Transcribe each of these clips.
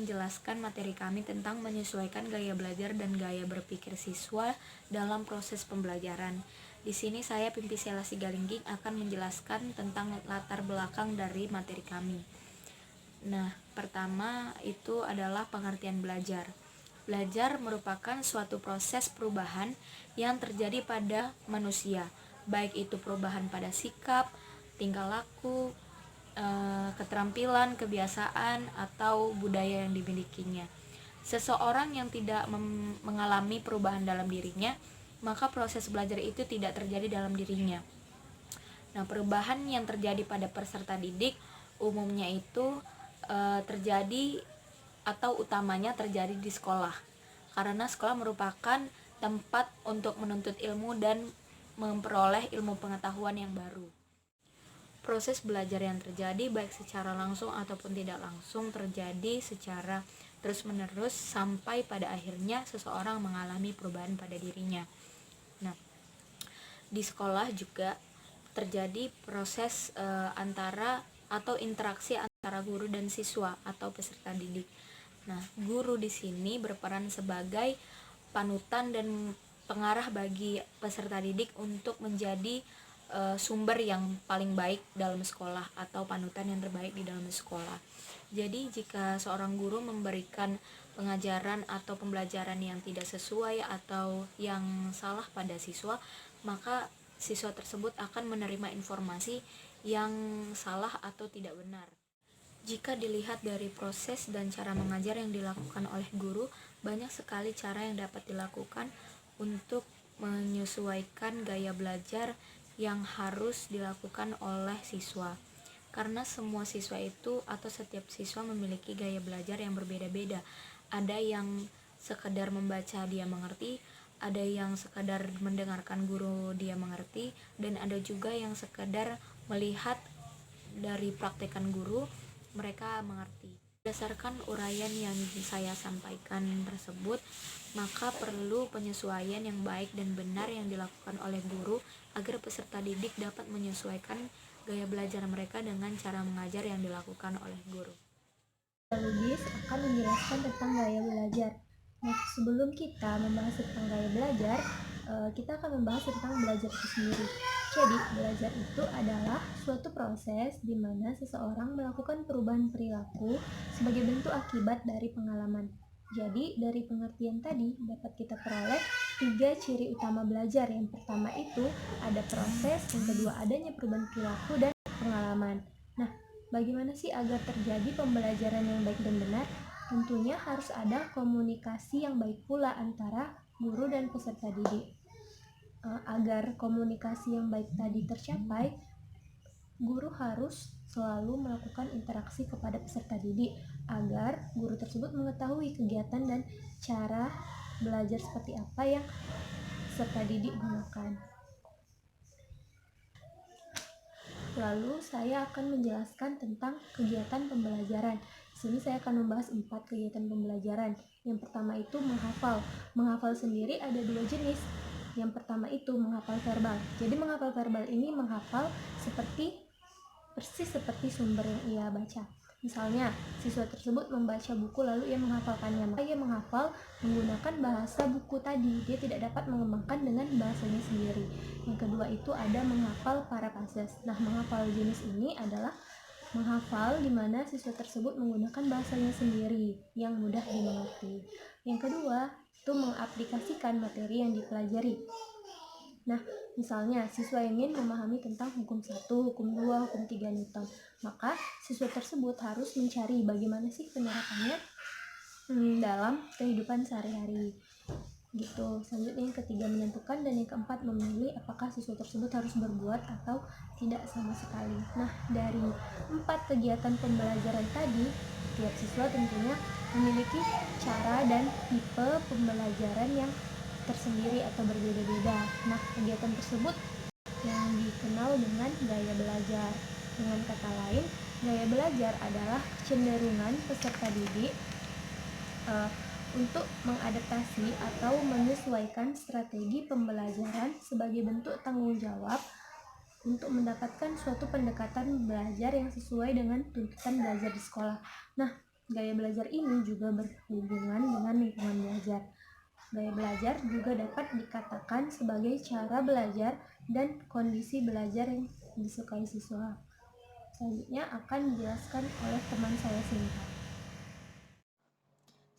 menjelaskan materi kami tentang menyesuaikan gaya belajar dan gaya berpikir siswa dalam proses pembelajaran. Di sini saya Pimpi Sela Sigalingging akan menjelaskan tentang latar belakang dari materi kami. Nah, pertama itu adalah pengertian belajar. Belajar merupakan suatu proses perubahan yang terjadi pada manusia, baik itu perubahan pada sikap, tingkah laku, keterampilan, kebiasaan, atau budaya yang dimilikinya. Seseorang yang tidak mengalami perubahan dalam dirinya, maka proses belajar itu tidak terjadi dalam dirinya. Nah, perubahan yang terjadi pada peserta didik umumnya itu terjadi atau utamanya terjadi di sekolah, karena sekolah merupakan tempat untuk menuntut ilmu dan memperoleh ilmu pengetahuan yang baru. Proses belajar yang terjadi baik secara langsung ataupun tidak langsung terjadi secara terus-menerus sampai pada akhirnya seseorang mengalami perubahan pada dirinya. Nah, di sekolah juga terjadi proses antara atau interaksi antara guru dan siswa atau peserta didik. Nah, guru di sini berperan sebagai panutan dan pengarah bagi peserta didik untuk menjadi sumber yang paling baik dalam sekolah atau panutan yang terbaik di dalam sekolah. Jadi jika seorang guru memberikan pengajaran atau pembelajaran yang tidak sesuai atau yang salah pada siswa, maka siswa tersebut akan menerima informasi yang salah atau tidak benar. Jika dilihat dari proses dan cara mengajar yang dilakukan oleh guru, banyak sekali cara yang dapat dilakukan untuk menyesuaikan gaya belajar yang harus dilakukan oleh siswa. Karena semua siswa itu atau setiap siswa memiliki gaya belajar yang berbeda-beda. Ada yang sekedar membaca dia mengerti, ada yang sekedar mendengarkan guru dia mengerti, dan ada juga yang sekedar melihat dari praktekan guru mereka mengerti. Berdasarkan uraian yang saya sampaikan tersebut, maka perlu penyesuaian yang baik dan benar yang dilakukan oleh guru agar peserta didik dapat menyesuaikan gaya belajar mereka dengan cara mengajar yang dilakukan oleh guru. Logis akan menjelaskan tentang gaya belajar. Nah, sebelum kita membahas tentang gaya belajar, kita akan membahas tentang belajar itu sendiri. Jadi, belajar itu adalah suatu proses di mana seseorang melakukan perubahan perilaku sebagai bentuk akibat dari pengalaman. Jadi, dari pengertian tadi dapat kita peroleh 3 ciri utama belajar. Yang pertama itu ada proses, yang kedua adanya perubahan perilaku dan pengalaman. Nah, bagaimana sih agar terjadi pembelajaran yang baik dan benar? Tentunya harus ada komunikasi yang baik pula antara guru dan peserta didik. Agar komunikasi yang baik tadi tercapai, guru harus selalu melakukan interaksi kepada peserta didik agar guru tersebut mengetahui kegiatan dan cara belajar seperti apa yang peserta didik gunakan. Lalu saya akan menjelaskan tentang kegiatan pembelajaran. Di sini saya akan membahas 4 kegiatan pembelajaran. Yang pertama itu menghafal. Menghafal sendiri ada 2 jenis. Yang pertama itu menghafal verbal. Jadi menghafal verbal ini menghafal persis seperti sumber yang ia baca. Misalnya, siswa tersebut membaca buku lalu ia menghafalkannya, maka ia menghafal menggunakan bahasa buku tadi. Dia tidak dapat mengembangkan dengan bahasanya sendiri. Yang kedua itu ada menghafal paraphrases. Nah, menghafal jenis ini adalah menghafal di mana siswa tersebut menggunakan bahasanya sendiri yang mudah dimengerti. Yang kedua itu mengaplikasikan materi yang dipelajari. Nah, misalnya siswa ingin memahami tentang hukum 1, hukum 2, hukum 3 Newton. Maka siswa tersebut harus mencari bagaimana sih penerapannya dalam kehidupan sehari-hari. Gitu. Selanjutnya yang ketiga menentukan, dan yang keempat memilih apakah siswa tersebut harus berbuat atau tidak sama sekali. Nah, dari 4 kegiatan pembelajaran tadi, tiap siswa tentunya memiliki cara dan tipe pembelajaran yang tersendiri atau berbeda-beda. Nah, kegiatan tersebut yang dikenal dengan gaya belajar. Dengan kata lain, gaya belajar adalah kecenderungan peserta didik untuk mengadaptasi atau menyesuaikan strategi pembelajaran sebagai bentuk tanggung jawab untuk mendapatkan suatu pendekatan belajar yang sesuai dengan tuntutan belajar di sekolah. Nah, Gaya belajar ini juga berhubungan dengan lingkungan belajar. Gaya belajar juga dapat dikatakan sebagai cara belajar dan kondisi belajar yang disukai siswa. Selanjutnya akan dijelaskan oleh teman saya Sinta.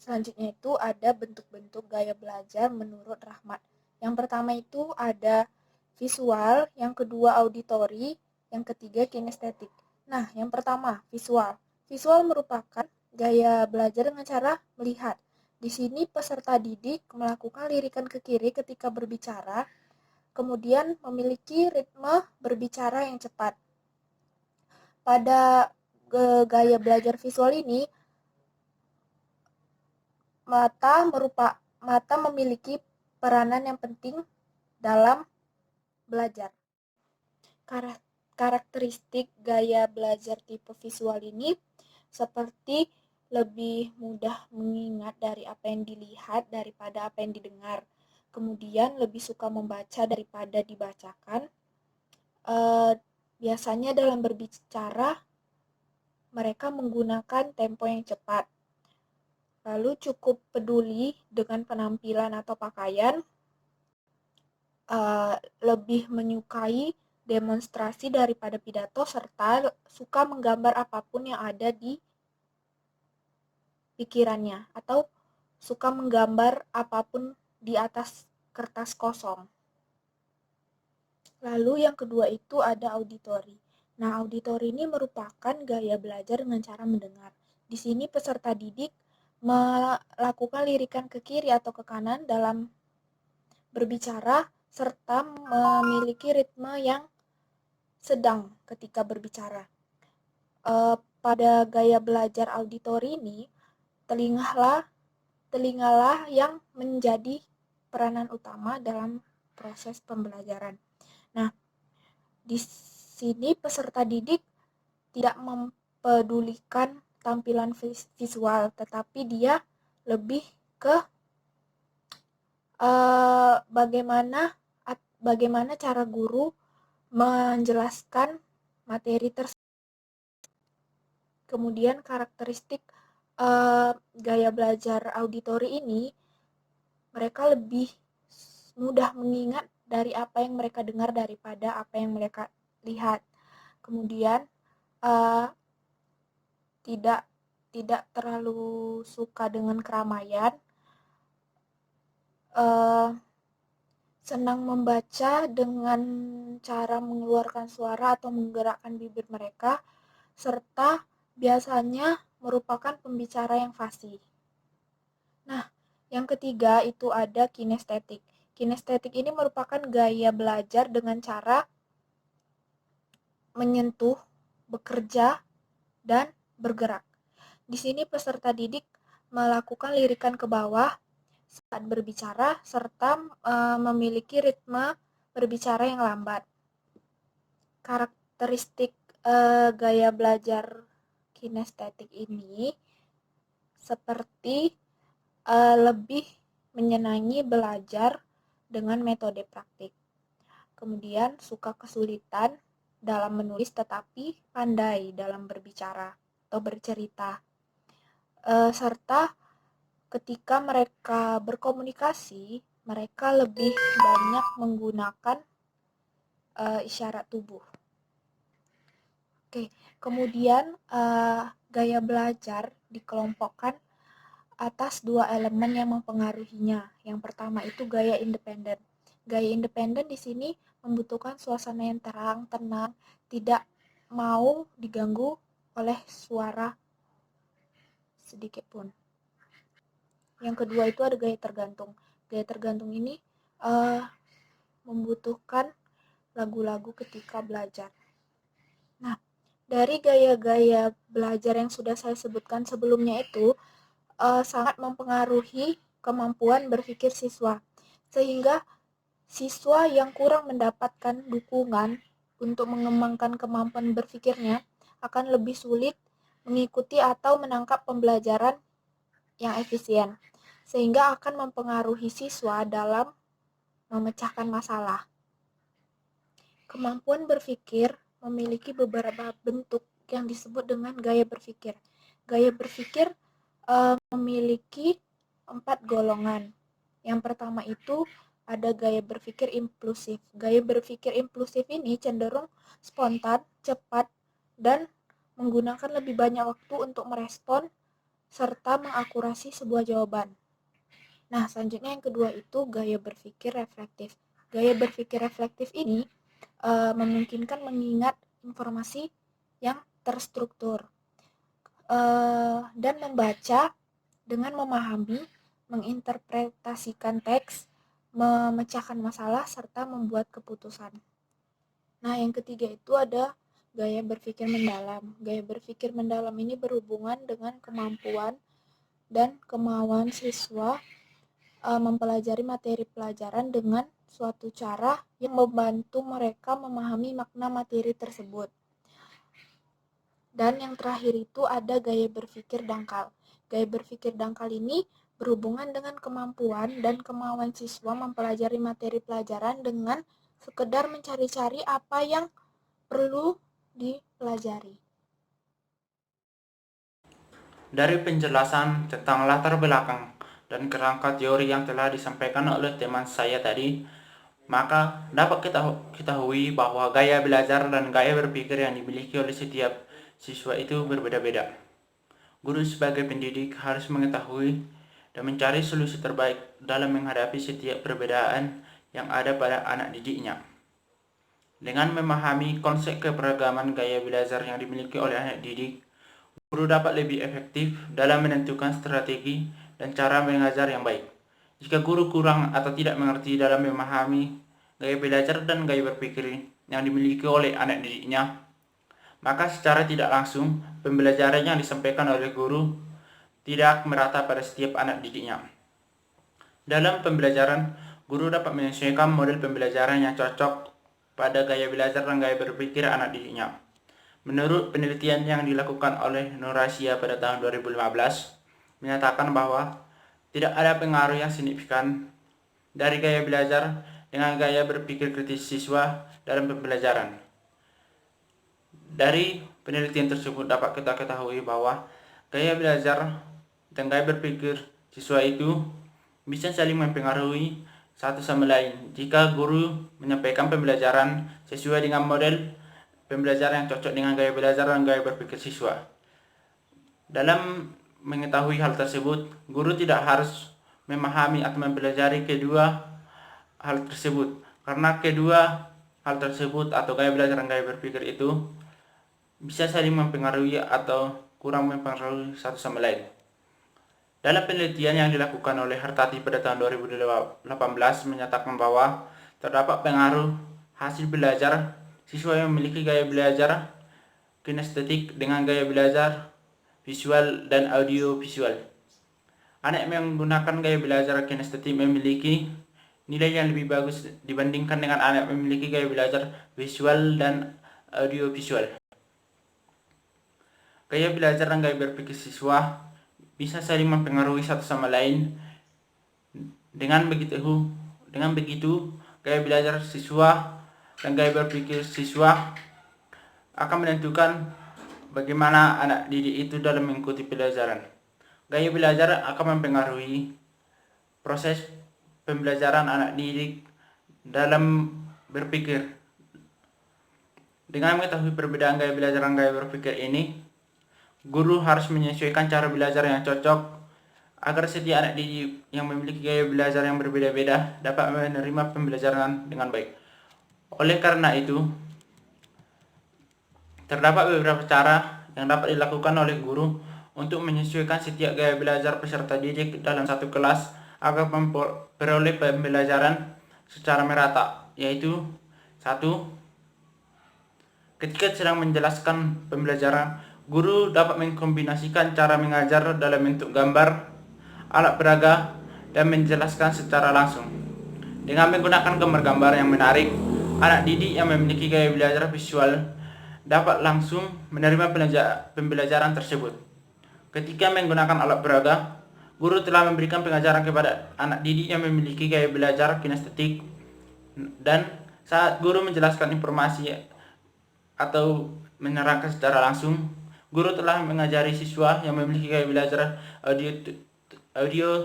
Selanjutnya itu ada bentuk-bentuk gaya belajar menurut Rahmat. Yang pertama itu ada visual, yang kedua auditori, yang ketiga kinestetik. Nah, yang pertama visual. Visual merupakan gaya belajar dengan cara melihat. Di sini peserta didik melakukan lirikan ke kiri ketika berbicara, kemudian memiliki ritme berbicara yang cepat. Pada gaya belajar visual ini, mata memiliki peranan yang penting dalam belajar. Karakteristik gaya belajar tipe visual ini seperti lebih mudah mengingat dari apa yang dilihat daripada apa yang didengar. Kemudian lebih suka membaca daripada dibacakan. Biasanya dalam berbicara mereka menggunakan tempo yang cepat. Lalu cukup peduli dengan penampilan atau pakaian, lebih menyukai demonstrasi daripada pidato, serta suka menggambar apapun yang ada di pikirannya, atau suka menggambar apapun di atas kertas kosong. Lalu yang kedua itu ada auditori. Nah, auditori ini merupakan gaya belajar dengan cara mendengar. Di sini peserta didik melakukan lirikan ke kiri atau ke kanan dalam berbicara serta memiliki ritme yang sedang ketika berbicara. Pada gaya belajar auditori ini, telingalah yang menjadi peranan utama dalam proses pembelajaran. Nah, di sini peserta didik tidak mempedulikan tampilan visual, tetapi dia lebih ke bagaimana cara guru menjelaskan materi tersebut. Kemudian karakteristik gaya belajar auditori ini, mereka lebih mudah mengingat dari apa yang mereka dengar daripada apa yang mereka lihat. Kemudian tidak terlalu suka dengan keramaian, senang membaca dengan cara mengeluarkan suara atau menggerakkan bibir mereka, serta biasanya merupakan pembicara yang fasih. Nah, yang ketiga itu ada kinestetik. Kinestetik ini merupakan gaya belajar dengan cara menyentuh, bekerja, dan bergerak. Di sini peserta didik melakukan lirikan ke bawah saat berbicara serta memiliki ritme berbicara yang lambat. Karakteristik gaya belajar kinestetik ini seperti lebih menyenangi belajar dengan metode praktik. Kemudian suka kesulitan dalam menulis tetapi pandai dalam berbicara atau bercerita. Serta ketika mereka berkomunikasi, mereka lebih banyak menggunakan isyarat tubuh. Oke, kemudian gaya belajar dikelompokkan atas dua elemen yang mempengaruhinya. Yang pertama itu gaya independen. Gaya independen di sini membutuhkan suasana yang terang, tenang, tidak mau diganggu oleh suara sedikit pun. Yang kedua itu ada gaya tergantung. Gaya tergantung ini membutuhkan lagu-lagu ketika belajar. Nah, dari gaya-gaya belajar yang sudah saya sebutkan sebelumnya itu sangat mempengaruhi kemampuan berpikir siswa. Sehingga siswa yang kurang mendapatkan dukungan untuk mengembangkan kemampuan berpikirnya akan lebih sulit mengikuti atau menangkap pembelajaran yang efisien, sehingga akan mempengaruhi siswa dalam memecahkan masalah. Kemampuan berpikir memiliki beberapa bentuk yang disebut dengan gaya berpikir. Gaya berpikir memiliki 4 golongan. Yang pertama itu ada gaya berpikir impulsif. Gaya berpikir impulsif ini cenderung spontan, cepat, dan menggunakan lebih banyak waktu untuk merespon serta mengakurasi sebuah jawaban. Nah, selanjutnya yang kedua itu gaya berpikir reflektif. Gaya berpikir reflektif ini memungkinkan mengingat informasi yang terstruktur dan membaca dengan memahami, menginterpretasikan teks, memecahkan masalah, serta membuat keputusan. Nah, yang ketiga itu ada gaya berpikir mendalam. Gaya berpikir mendalam ini berhubungan dengan kemampuan dan kemauan siswa mempelajari materi pelajaran dengan suatu cara yang membantu mereka memahami makna materi tersebut. Dan yang terakhir itu ada gaya berpikir dangkal. Gaya berpikir dangkal ini berhubungan dengan kemampuan dan kemauan siswa mempelajari materi pelajaran dengan sekedar mencari-cari apa yang perlu dipelajari. Dari penjelasan tentang latar belakang dan kerangka teori yang telah disampaikan oleh teman saya tadi, maka dapat kita ketahui bahwa gaya belajar dan gaya berpikir yang dimiliki oleh setiap siswa itu berbeda-beda. Guru sebagai pendidik harus mengetahui dan mencari solusi terbaik dalam menghadapi setiap perbedaan yang ada pada anak didiknya. Dengan memahami konsep keberagaman gaya belajar yang dimiliki oleh anak didik, guru dapat lebih efektif dalam menentukan strategi dan cara mengajar yang baik. Jika guru kurang atau tidak mengerti dalam memahami gaya belajar dan gaya berpikir yang dimiliki oleh anak didiknya, maka secara tidak langsung pembelajaran yang disampaikan oleh guru tidak merata pada setiap anak didiknya. Dalam pembelajaran, guru dapat menyesuaikan model pembelajaran yang cocok pada gaya belajar dan gaya berpikir anak didiknya. Menurut penelitian yang dilakukan oleh Nurasia pada tahun 2015, menyatakan bahwa tidak ada pengaruh yang signifikan dari gaya belajar dengan gaya berpikir kritis siswa dalam pembelajaran. Dari penelitian tersebut dapat kita ketahui bahwa gaya belajar dan gaya berpikir siswa itu bisa saling mempengaruhi satu sama lain jika guru menyampaikan pembelajaran sesuai dengan model pembelajaran yang cocok dengan gaya belajar dan gaya berpikir siswa. Dalam mengetahui hal tersebut, guru tidak harus memahami atau mempelajari kedua hal tersebut, karena kedua hal tersebut atau gaya belajar dan gaya berpikir itu bisa saling mempengaruhi atau kurang mempengaruhi satu sama lain. Dalam penelitian yang dilakukan oleh Hartati pada tahun 2018 menyatakan bahwa terdapat pengaruh hasil belajar siswa yang memiliki gaya belajar kinestetik dengan gaya belajar visual dan audio visual. Anak yang menggunakan gaya belajar kinestetik memiliki nilai yang lebih bagus dibandingkan dengan anak yang memiliki gaya belajar visual dan audio visual. Gaya belajar dan gaya berpikir siswa bisa saling mempengaruhi satu sama lain. Dengan begitu, gaya belajar siswa dan gaya berpikir siswa akan menentukan bagaimana anak didik itu dalam mengikuti pelajaran. Gaya belajar akan mempengaruhi proses pembelajaran anak didik dalam berpikir. Dengan mengetahui perbedaan gaya belajar dan gaya berpikir ini, guru harus menyesuaikan cara belajar yang cocok agar setiap anak didik yang memiliki gaya belajar yang berbeda-beda dapat menerima pembelajaran dengan baik. Oleh karena itu, terdapat beberapa cara yang dapat dilakukan oleh guru untuk menyesuaikan setiap gaya belajar peserta didik dalam satu kelas agar memperoleh pembelajaran secara merata, yaitu 1. Ketika sedang menjelaskan pembelajaran, guru dapat mengkombinasikan cara mengajar dalam bentuk gambar, alat peraga, dan menjelaskan secara langsung. Dengan menggunakan gambar-gambar yang menarik, anak didik yang memiliki gaya belajar visual dapat langsung menerima pembelajaran tersebut. Ketika menggunakan alat peraga, guru telah memberikan pengajaran kepada anak didik yang memiliki gaya belajar kinestetik, dan saat guru menjelaskan informasi atau menerangkan secara langsung, Guru telah mengajari siswa yang memiliki gaya belajar auditorial.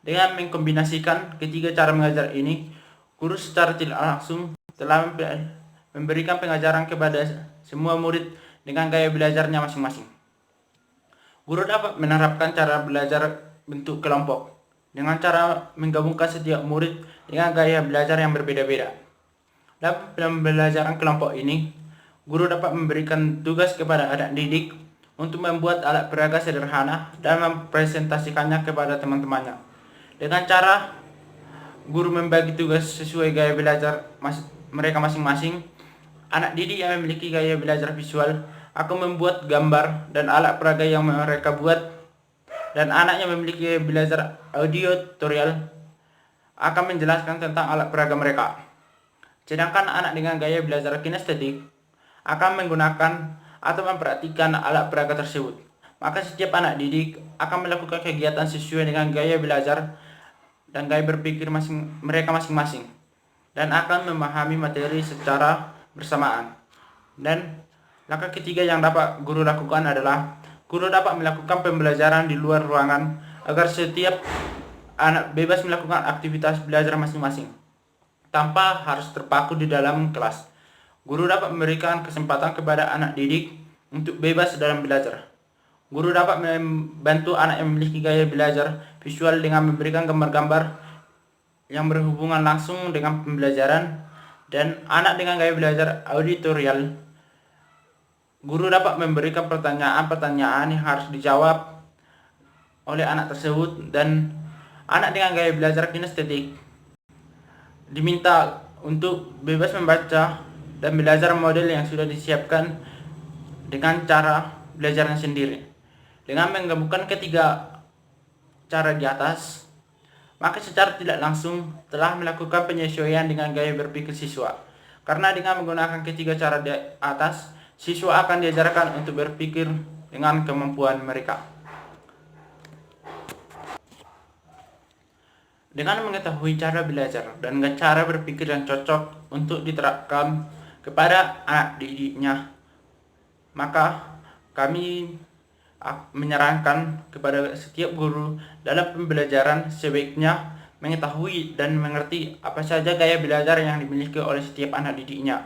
Dengan mengkombinasikan ketiga cara mengajar ini, guru secara tidak langsung telah memberikan pengajaran kepada semua murid dengan gaya belajarnya masing-masing. Guru dapat menerapkan cara belajar bentuk kelompok dengan cara menggabungkan setiap murid dengan gaya belajar yang berbeda-beda. Dalam pembelajaran kelompok ini, guru dapat memberikan tugas kepada anak didik untuk membuat alat peraga sederhana dan mempresentasikannya kepada teman-temannya. Dengan cara guru membagi tugas sesuai gaya belajar mereka masing-masing, anak didik yang memiliki gaya belajar visual akan membuat gambar dan alat peraga yang mereka buat, dan anak yang memiliki gaya belajar auditorial akan menjelaskan tentang alat peraga mereka. Sedangkan anak dengan gaya belajar kinestetik akan menggunakan atau memperhatikan alat peraga tersebut. Maka setiap anak didik akan melakukan kegiatan sesuai dengan gaya belajar dan gaya berpikir mereka masing-masing, dan akan memahami materi secara bersamaan. Dan langkah ketiga yang dapat guru lakukan adalah guru dapat melakukan pembelajaran di luar ruangan agar setiap anak bebas melakukan aktivitas belajar masing-masing tanpa harus terpaku di dalam kelas. Guru dapat memberikan kesempatan kepada anak didik untuk bebas dalam belajar. Guru dapat membantu anak yang memiliki gaya belajar visual dengan memberikan gambar-gambar yang berhubungan langsung dengan pembelajaran, dan anak dengan gaya belajar auditorial, guru dapat memberikan pertanyaan-pertanyaan yang harus dijawab oleh anak tersebut, dan anak dengan gaya belajar kinestetik diminta untuk bebas membaca dan belajar model yang sudah disiapkan dengan cara belajarnya sendiri. Dengan menggabungkan ketiga cara di atas, maka secara tidak langsung telah melakukan penyesuaian dengan gaya berpikir siswa. Karena dengan menggunakan ketiga cara di atas, siswa akan diajarkan untuk berpikir dengan kemampuan mereka. Dengan mengetahui cara belajar dan cara berpikir yang cocok untuk diterapkan kepada anak didiknya, maka kami menyarankan kepada setiap guru dalam pembelajaran sebaiknya mengetahui dan mengerti apa saja gaya belajar yang dimiliki oleh setiap anak didiknya,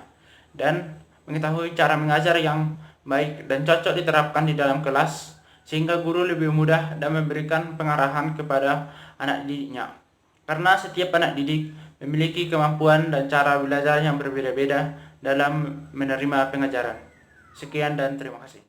dan mengetahui cara mengajar yang baik dan cocok diterapkan di dalam kelas, sehingga guru lebih mudah dan memberikan pengarahan kepada anak didiknya. Karena setiap anak didik memiliki kemampuan dan cara belajar yang berbeda-beda dalam menerima pengajaran. Sekian dan terima kasih.